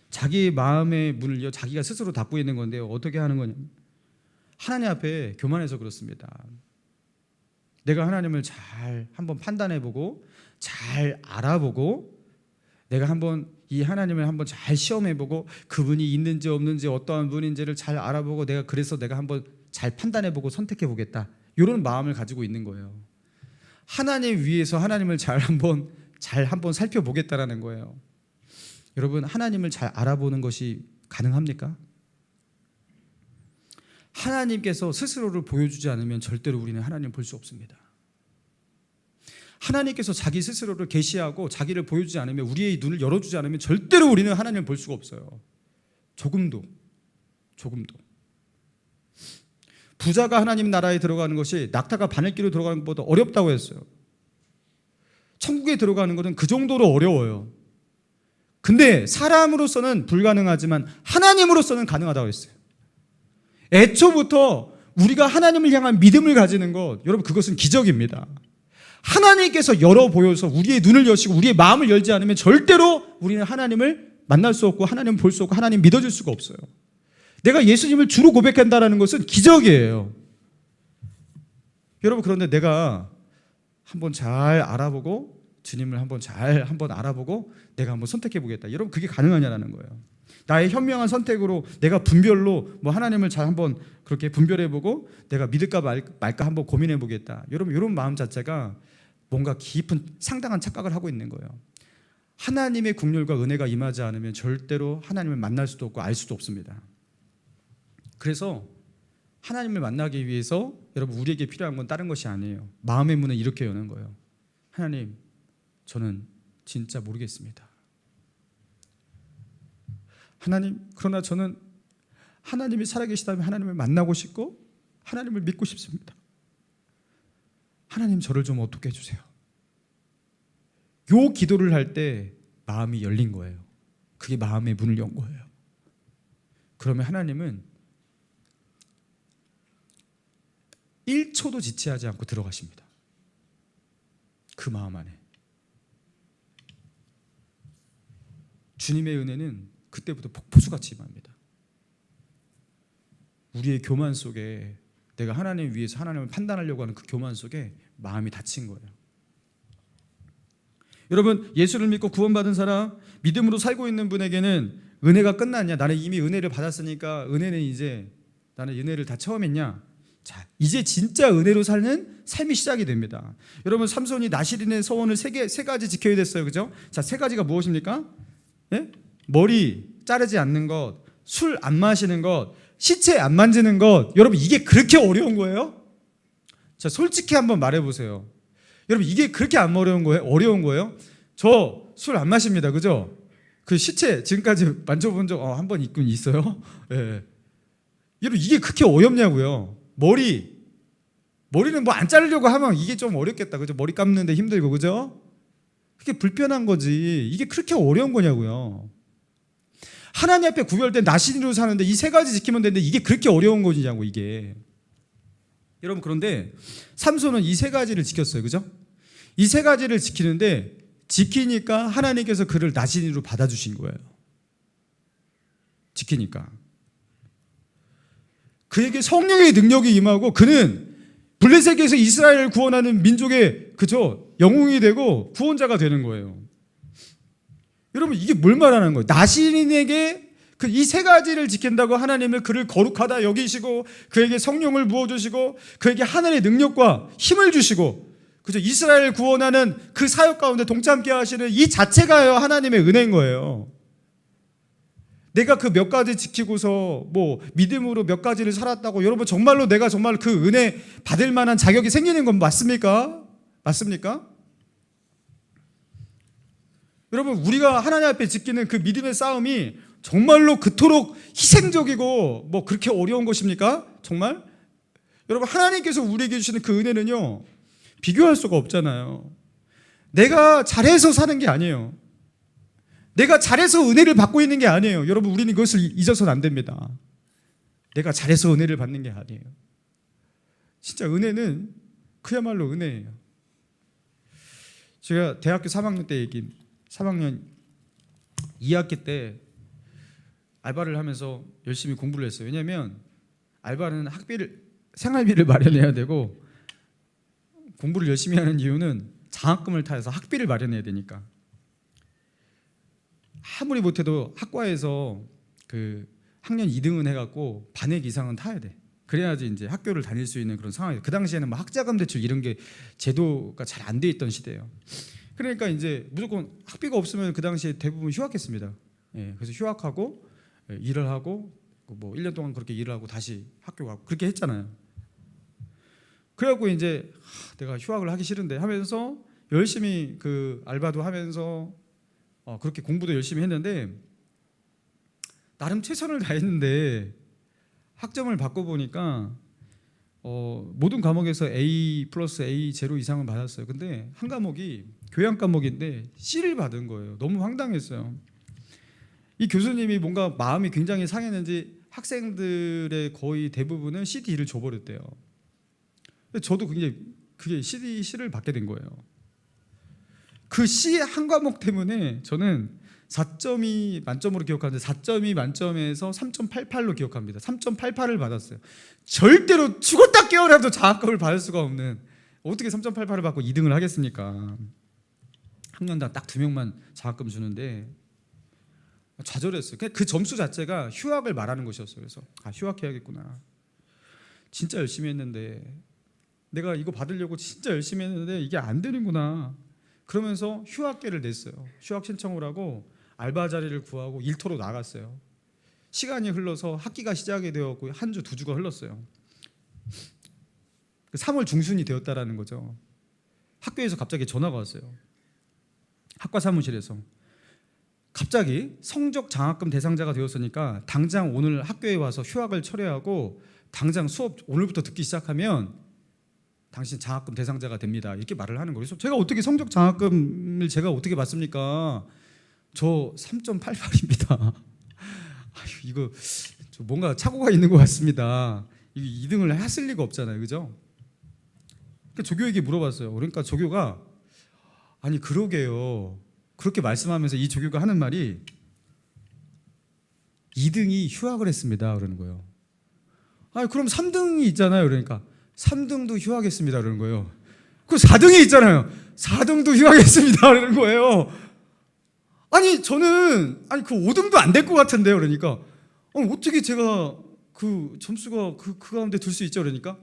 자기 마음의 문을요 자기가 스스로 닫고 있는 건데요. 어떻게 하는 거냐면 하나님 앞에 교만해서 그렇습니다. 내가 하나님을 잘 한번 판단해보고 잘 알아보고 내가 한번 이 하나님을 한번 잘 시험해보고 그분이 있는지 없는지 어떠한 분인지를 잘 알아보고 그래서 내가 한번 잘 판단해보고 선택해보겠다, 이런 마음을 가지고 있는 거예요. 하나님 위에서 하나님을 잘 한번 살펴보겠다라는 거예요. 여러분, 하나님을 잘 알아보는 것이 가능합니까? 하나님께서 스스로를 보여주지 않으면 절대로 우리는 하나님을 볼 수 없습니다. 하나님께서 자기 스스로를 계시하고 자기를 보여주지 않으면, 우리의 눈을 열어주지 않으면 절대로 우리는 하나님을 볼 수가 없어요. 조금도. 부자가 하나님 나라에 들어가는 것이 낙타가 바늘길로 들어가는 것보다 어렵다고 했어요. 천국에 들어가는 것은 그 정도로 어려워요. 근데 사람으로서는 불가능하지만 하나님으로서는 가능하다고 했어요. 애초부터 우리가 하나님을 향한 믿음을 가지는 것, 여러분, 그것은 기적입니다. 하나님께서 열어 보여서 우리의 눈을 여시고 우리의 마음을 열지 않으면 절대로 우리는 하나님을 만날 수 없고 하나님을 볼 수 없고 하나님 믿어줄 수가 없어요. 내가 예수님을 주로 고백한다는 것은 기적이에요. 여러분, 그런데 내가 한번 잘 알아보고 주님을 한번 알아보고 내가 한번 선택해 보겠다, 여러분, 그게 가능하냐라는 거예요. 나의 현명한 선택으로 내가 분별로 하나님을 잘 한번 그렇게 분별해 보고 내가 믿을까 말까 한번 고민해 보겠다, 여러분, 이런 마음 자체가 뭔가 깊은 상당한 착각을 하고 있는 거예요. 하나님의 긍휼과 은혜가 임하지 않으면 절대로 하나님을 만날 수도 없고 알 수도 없습니다. 그래서 하나님을 만나기 위해서 여러분, 우리에게 필요한 건 다른 것이 아니에요. 마음의 문을 이렇게 여는 거예요. 하나님, 저는 진짜 모르겠습니다. 하나님, 그러나 저는 하나님이 살아계시다면 하나님을 만나고 싶고 하나님을 믿고 싶습니다. 하나님, 저를 좀 어떻게 해주세요. 요 기도를 할 때 마음이 열린 거예요. 그게 마음의 문을 연 거예요. 그러면 하나님은 1초도 지체하지 않고 들어가십니다. 그 마음 안에. 주님의 은혜는 그때부터 폭포수같이 임합니다. 우리의 교만 속에, 내가 하나님 위해서 하나님을 판단하려고 하는 그 교만 속에 마음이 닫힌 거예요. 여러분, 예수를 믿고 구원받은 사람, 믿음으로 살고 있는 분에게는 은혜가 끝났냐? 나는 이미 은혜를 받았으니까 은혜는 이제 나는 은혜를 다 체험했냐? 자, 이제 진짜 은혜로 사는 삶이 시작이 됩니다. 여러분, 삼손이 나실인의 서원을 세 가지 지켜야 됐어요, 그죠? 자, 세 가지가 무엇입니까? 예? 머리 자르지 않는 것, 술 안 마시는 것, 시체 안 만지는 것. 여러분, 이게 그렇게 어려운 거예요? 자, 솔직히 한번 말해보세요. 여러분, 이게 그렇게 안 어려운 거예요? 저 술 안 마십니다, 그죠? 그 시체 지금까지 만져본 적 한 번 있긴 있어요. 예. 여러분, 이게 그렇게 어렵냐고요? 머리는 뭐 안 자르려고 하면 이게 좀 어렵겠다, 그죠? 머리 감는데 힘들고, 그죠? 그게 불편한 거지. 이게 그렇게 어려운 거냐고요? 하나님 앞에 구별된 나신으로 사는데 이 세 가지 지키면 되는데 이게 그렇게 어려운 거냐고, 이게. 여러분, 그런데 삼손은 이 세 가지를 지켰어요, 그죠? 이 세 가지를 지키는데, 지키니까 하나님께서 그를 나신으로 받아주신 거예요. 지키니까 그에게 성령의 능력이 임하고 그는 블레셋에서 이스라엘을 구원하는 민족의, 그죠, 영웅이 되고 구원자가 되는 거예요. 여러분, 이게 뭘 말하는 거예요? 나신에게 이 세 가지를 지킨다고 하나님을 그를 거룩하다 여기시고 그에게 성령을 부어주시고 그에게 하늘의 능력과 힘을 주시고, 그죠, 이스라엘 구원하는 그 사역 가운데 동참케 하시는 이 자체가 하나님의 은혜인 거예요. 내가 그 몇 가지 지키고서 믿음으로 몇 가지를 살았다고 여러분 정말로 내가 정말 그 은혜 받을 만한 자격이 생기는 건 맞습니까? 여러분, 우리가 하나님 앞에 지키는 그 믿음의 싸움이 정말로 그토록 희생적이고 그렇게 어려운 것입니까? 정말? 여러분, 하나님께서 우리에게 주시는 그 은혜는요, 비교할 수가 없잖아요. 내가 잘해서 사는 게 아니에요. 내가 잘해서 은혜를 받고 있는 게 아니에요. 여러분, 우리는 그것을 잊어서는 안 됩니다. 내가 잘해서 은혜를 받는 게 아니에요. 진짜 은혜는 그야말로 은혜예요. 제가 대학교 3학년 때 3학년 2학기 때 알바를 하면서 열심히 공부를 했어요. 왜냐하면 알바는 생활비를 마련해야 되고, 공부를 열심히 하는 이유는 장학금을 타서 학비를 마련해야 되니까. 아무리 못해도 학과에서 그 학년 2등은 해갖고 반액 이상은 타야 돼. 그래야지 이제 학교를 다닐 수 있는 그런 상황이에요. 그 당시에는 뭐 학자금 대출 이런 게 제도가 잘 안 돼 있던 시대예요. 그러니까 이제 무조건 학비가 없으면 그 당시에 대부분 휴학했습니다. 그래서 휴학하고 일을 하고 뭐 1년 동안 그렇게 일을 하고 다시 학교 가고 그렇게 했잖아요. 그래갖고 이제 내가 휴학을 하기 싫은데 하면서 열심히 그 알바도 하면서 그렇게 공부도 열심히 했는데, 나름 최선을 다했는데 학점을 바꿔보니까 모든 과목에서 A 플러스 A 제로 이상을 받았어요. 근데 한 과목이 교양 과목인데 C를 받은 거예요. 너무 황당했어요. 이 교수님이 뭔가 마음이 굉장히 상했는지 학생들의 거의 대부분은 C, D를 줘버렸대요. 저도 굉장히 그게 C를 받게 된 거예요. 그 C 한 과목 때문에 저는 4점이 만점으로 기억하는데 4점이 만점에서 3.88로 기억합니다. 3.88을 받았어요. 절대로 죽었다 깨어나도 장학금을 받을 수가 없는, 어떻게 3.88을 받고 2등을 하겠습니까? 학년당 딱 2명만 장학금 주는데 좌절했어요. 그 점수 자체가 휴학을 말하는 것이었어요. 그래서 휴학해야겠구나. 진짜 열심히 했는데, 내가 이거 받으려고 진짜 열심히 했는데 이게 안 되는구나. 그러면서 휴학계를 냈어요. 휴학 신청을 하고 알바 자리를 구하고 일터로 나갔어요. 시간이 흘러서 학기가 시작이 되었고 한 주, 2주가 흘렀어요. 3월 중순이 되었다라는 거죠. 학교에서 갑자기 전화가 왔어요. 학과 사무실에서 갑자기 성적 장학금 대상자가 되었으니까 당장 오늘 학교에 와서 휴학을 철회하고 당장 수업 오늘부터 듣기 시작하면 당신 장학금 대상자가 됩니다. 이렇게 말을 하는 거예요. 그래서 제가 어떻게 성적 장학금을 제가 어떻게 받습니까? 저 3.88입니다. 이거 뭔가 착오가 있는 것 같습니다. 이거 2등을 했을 리가 없잖아요, 그죠? 그러니까 조교에게 물어봤어요. 그러니까 조교가 아니 그러게요. 그렇게 말씀하면서 이 조교가 하는 말이 2등이 휴학을 했습니다. 그러는 거예요. 아니 그럼 3등이 있잖아요. 그러니까 3등도 휴학했습니다. 그러는 거예요. 그 4등이 있잖아요. 4등도 휴학했습니다. 그러는 거예요. 아니 저는 그 5등도 안 될 것 같은데요. 그러니까 어떻게 제가 그 점수가 그 가운데 들 수 있죠. 그러니까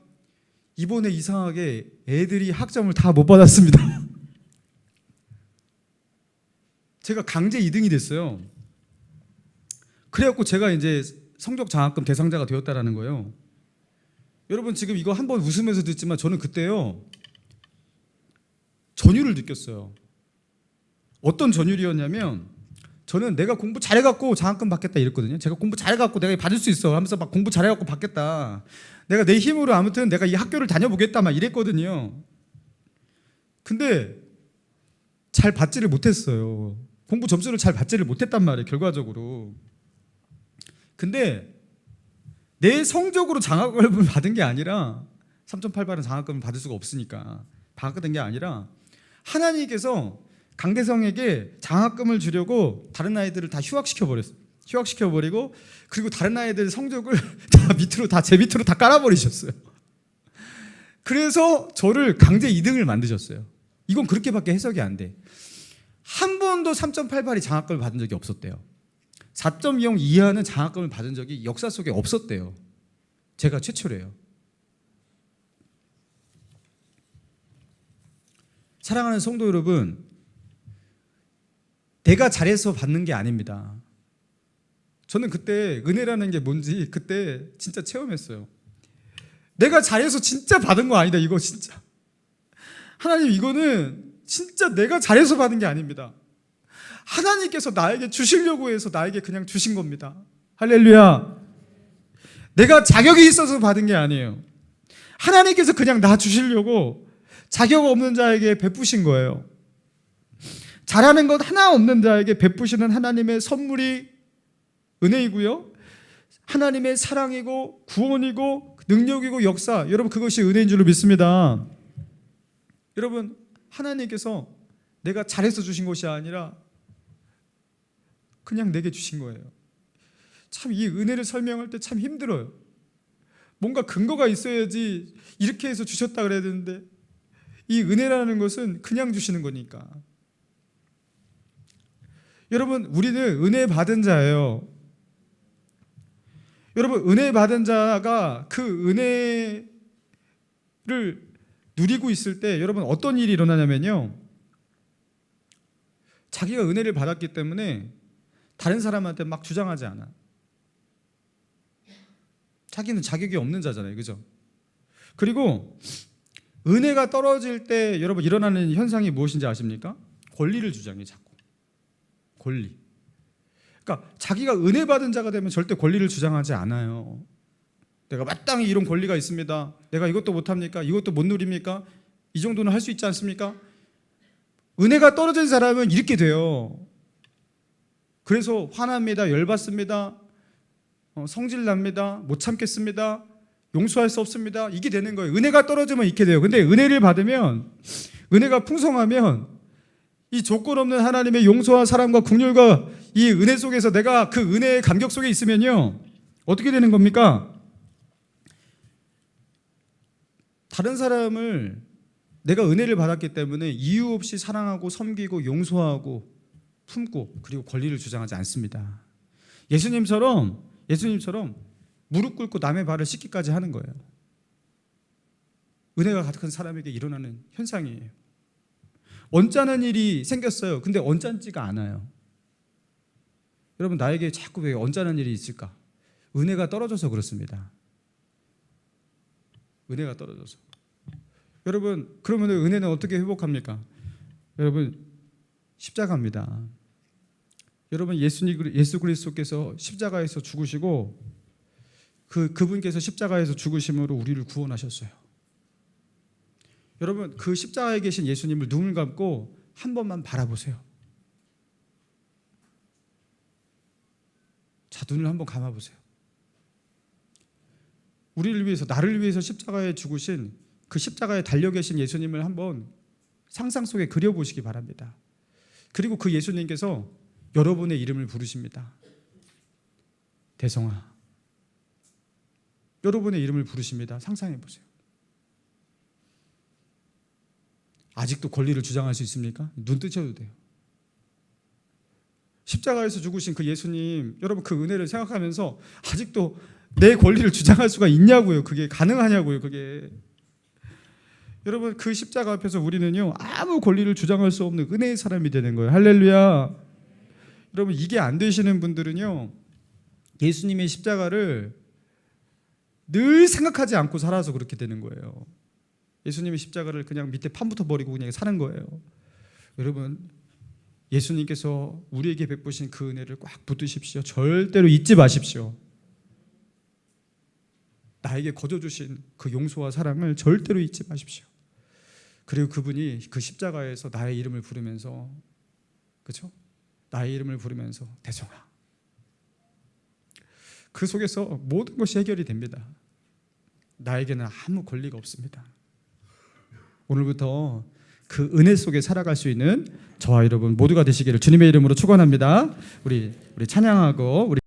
이번에 이상하게 애들이 학점을 다 못 받았습니다. 제가 강제 2등이 됐어요. 그래갖고 제가 이제 성적 장학금 대상자가 되었다라는 거예요. 여러분 지금 이거 한번 웃으면서 듣지만 저는 그때요 전율을 느꼈어요. 어떤 전율이었냐면, 저는 내가 공부 잘해갖고 장학금 받겠다 이랬거든요. 제가 공부 잘해갖고 내가 받을 수 있어 하면서 막 공부 잘해갖고 받겠다. 내가 내 힘으로 아무튼 내가 이 학교를 다녀보겠다 막 이랬거든요. 근데 잘 받지를 못했어요. 공부 점수를 잘 받지를 못했단 말이에요, 결과적으로. 근데 내 성적으로 장학금을 받은 게 아니라 3.88은 장학금을 받을 수가 없으니까 받은 게 아니라 하나님께서 강대성에게 장학금을 주려고 다른 아이들을 다 휴학시켜버렸어요. 휴학시켜버리고 그리고 다른 아이들 성적을 제 밑으로 다 깔아버리셨어요. 그래서 저를 강제 2등을 만드셨어요. 이건 그렇게밖에 해석이 안 돼. 한 번도 3.88이 장학금을 받은 적이 없었대요. 4.20 이하는 장학금을 받은 적이 역사 속에 없었대요. 제가 최초래요. 사랑하는 성도 여러분, 내가 잘해서 받는 게 아닙니다. 저는 그때 은혜라는 게 뭔지 그때 진짜 체험했어요. 내가 잘해서 진짜 받은 거 아니다. 이거 진짜 하나님, 이거는 진짜 내가 잘해서 받은 게 아닙니다. 하나님께서 나에게 주시려고 해서 나에게 그냥 주신 겁니다. 할렐루야. 내가 자격이 있어서 받은 게 아니에요. 하나님께서 그냥 나 주시려고 자격 없는 자에게 베푸신 거예요. 잘하는 것 하나 없는 자에게 베푸시는 하나님의 선물이 은혜이고요, 하나님의 사랑이고 구원이고 능력이고 역사, 여러분 그것이 은혜인 줄로 믿습니다. 여러분 하나님께서 내가 잘해서 주신 것이 아니라 그냥 내게 주신 거예요. 참 이 은혜를 설명할 때 참 힘들어요. 뭔가 근거가 있어야지 이렇게 해서 주셨다 그래야 되는데, 이 은혜라는 것은 그냥 주시는 거니까. 여러분 우리는 은혜 받은 자예요. 여러분 은혜 받은 자가 그 은혜를 누리고 있을 때 여러분 어떤 일이 일어나냐면요, 자기가 은혜를 받았기 때문에 다른 사람한테 막 주장하지 않아. 자기는 자격이 없는 자잖아요, 그죠? 그리고 은혜가 떨어질 때 여러분 일어나는 현상이 무엇인지 아십니까? 권리를 주장해. 자꾸 권리. 그러니까 자기가 은혜 받은 자가 되면 절대 권리를 주장하지 않아요. 내가 마땅히 이런 권리가 있습니다, 내가 이것도 못합니까? 이것도 못 누립니까? 이 정도는 할 수 있지 않습니까? 은혜가 떨어진 사람은 이렇게 돼요. 그래서 화납니다, 열받습니다, 성질납니다, 못 참겠습니다, 용서할 수 없습니다, 이게 되는 거예요. 은혜가 떨어지면 이렇게 돼요. 근데 은혜를 받으면, 은혜가 풍성하면 이 조건 없는 하나님의 용서와 사랑과 긍휼과 이 은혜 속에서 내가 그 은혜의 감격 속에 있으면요, 어떻게 되는 겁니까? 다른 사람을 내가 은혜를 받았기 때문에 이유 없이 사랑하고 섬기고 용서하고 품고 그리고 권리를 주장하지 않습니다. 예수님처럼 무릎 꿇고 남의 발을 씻기까지 하는 거예요. 은혜가 가득한 사람에게 일어나는 현상이에요. 언짢은 일이 생겼어요. 근데 언짢지가 않아요. 여러분 나에게 자꾸 왜 언짢은 일이 있을까? 은혜가 떨어져서 그렇습니다. 은혜가 떨어져서. 여러분 그러면 은혜는 어떻게 회복합니까? 여러분 십자가입니다. 여러분 예수 그리스도께서 십자가에서 죽으시고 그분께서 십자가에서 죽으심으로 우리를 구원하셨어요. 여러분 그 십자가에 계신 예수님을 눈을 감고 한 번만 바라보세요. 자, 눈을 한번 감아보세요. 우리를 위해서, 나를 위해서 십자가에 죽으신 그 십자가에 달려 계신 예수님을 한번 상상 속에 그려보시기 바랍니다. 그리고 그 예수님께서 여러분의 이름을 부르십니다. 대성아, 여러분의 이름을 부르십니다. 상상해 보세요. 아직도 권리를 주장할 수 있습니까? 눈 뜨셔도 돼요. 십자가에서 죽으신 그 예수님, 여러분 그 은혜를 생각하면서 아직도 내 권리를 주장할 수가 있냐고요. 그게 가능하냐고요. 그게. 여러분 그 십자가 앞에서 우리는요 아무 권리를 주장할 수 없는 은혜의 사람이 되는 거예요. 할렐루야. 여러분 이게 안 되시는 분들은요 예수님의 십자가를 늘 생각하지 않고 살아서 그렇게 되는 거예요. 예수님의 십자가를 그냥 밑에 판부터 버리고 그냥 사는 거예요. 여러분 예수님께서 우리에게 베푸신 그 은혜를 꽉 붙드십시오. 절대로 잊지 마십시오. 나에게 거저주신 그 용서와 사랑을 절대로 잊지 마십시오. 그리고 그분이 그 십자가에서 나의 이름을 부르면서, 그렇죠? 나의 이름을 부르면서 대성아, 그 속에서 모든 것이 해결이 됩니다. 나에게는 아무 권리가 없습니다. 오늘부터 그 은혜 속에 살아갈 수 있는 저와 여러분 모두가 되시기를 주님의 이름으로 축원합니다. 우리 찬양하고 우리